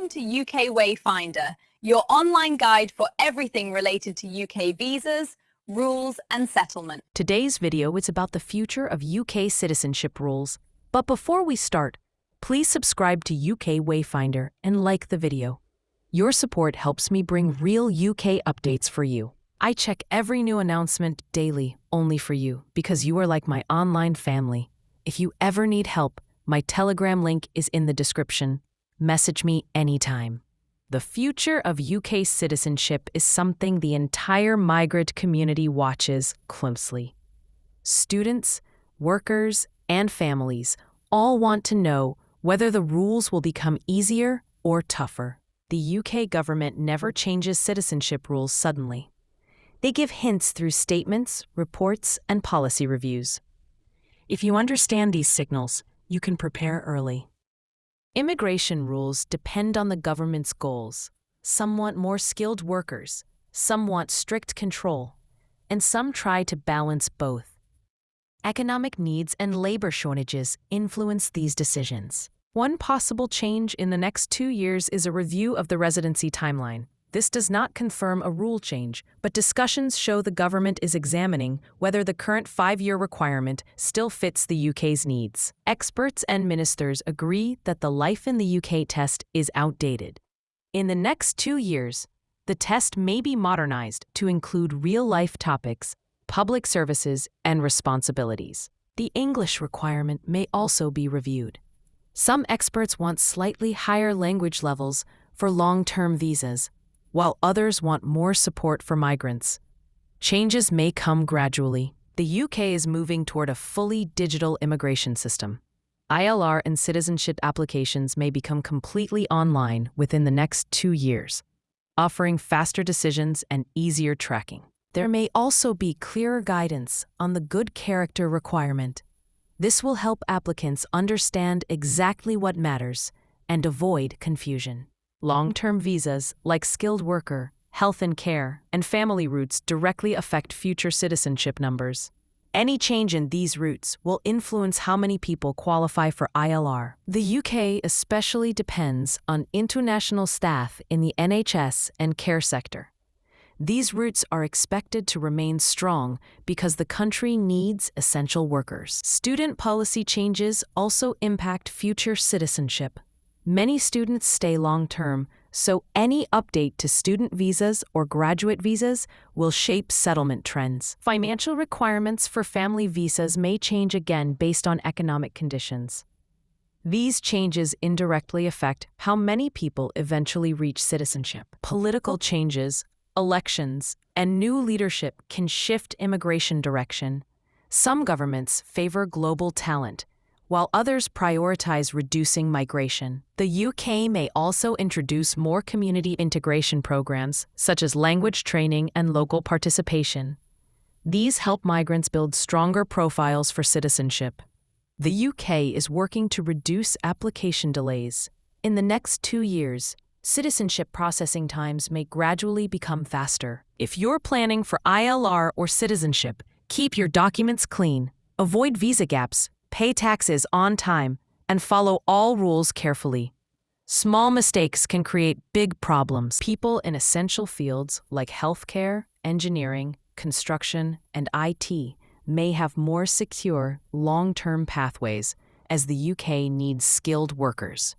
Welcome to UK Wayfinder, your online guide for everything related to UK visas, rules, and settlement. Today's video is about the future of UK citizenship rules. But before we start, please subscribe to UK Wayfinder and like the video. Your support helps me bring real UK updates for you. I check every new announcement daily, only for you, because you are like my online family. If you ever need help, my Telegram link is in the description. Message me anytime. The future of UK citizenship is something the entire migrant community watches closely. Students, workers, and families all want to know whether the rules will become easier or tougher. The UK government never changes citizenship rules suddenly. They give hints through statements, reports, and policy reviews. If you understand these signals, you can prepare early. Immigration rules depend on the government's goals. Some want more skilled workers, some want strict control, and some try to balance both. Economic needs and labor shortages influence these decisions. One possible change in the next 2 years is a review of the residency timeline. This does not confirm a rule change, but discussions show the government is examining whether the current 5-year requirement still fits the UK's needs. Experts and ministers agree that the Life in the UK test is outdated. In the next 2 years, the test may be modernized to include real-life topics, public services, and responsibilities. The English requirement may also be reviewed. Some experts want slightly higher language levels for long-term visas, while others want more support for migrants. Changes may come gradually. The UK is moving toward a fully digital immigration system. ILR and citizenship applications may become completely online within the next 2 years, offering faster decisions and easier tracking. There may also be clearer guidance on the good character requirement. This will help applicants understand exactly what matters and avoid confusion. Long-term visas, like skilled worker, health and care, and family routes directly affect future citizenship numbers. Any change in these routes will influence how many people qualify for ILR. The UK especially depends on international staff in the NHS and care sector. These routes are expected to remain strong because the country needs essential workers. Student policy changes also impact future citizenship. Many students stay long-term, so any update to student visas or graduate visas will shape settlement trends. Financial requirements for family visas may change again based on economic conditions. These changes indirectly affect how many people eventually reach citizenship. Political changes, elections, and new leadership can shift immigration direction. Some governments favor global talent, while others prioritize reducing migration. The UK may also introduce more community integration programs, such as language training and local participation. These help migrants build stronger profiles for citizenship. The UK is working to reduce application delays. In the next 2 years, citizenship processing times may gradually become faster. If you're planning for ILR or citizenship, keep your documents clean, avoid visa gaps, pay taxes on time, and follow all rules carefully. Small mistakes can create big problems. People in essential fields like healthcare, engineering, construction, and IT may have more secure, long-term pathways as the UK needs skilled workers.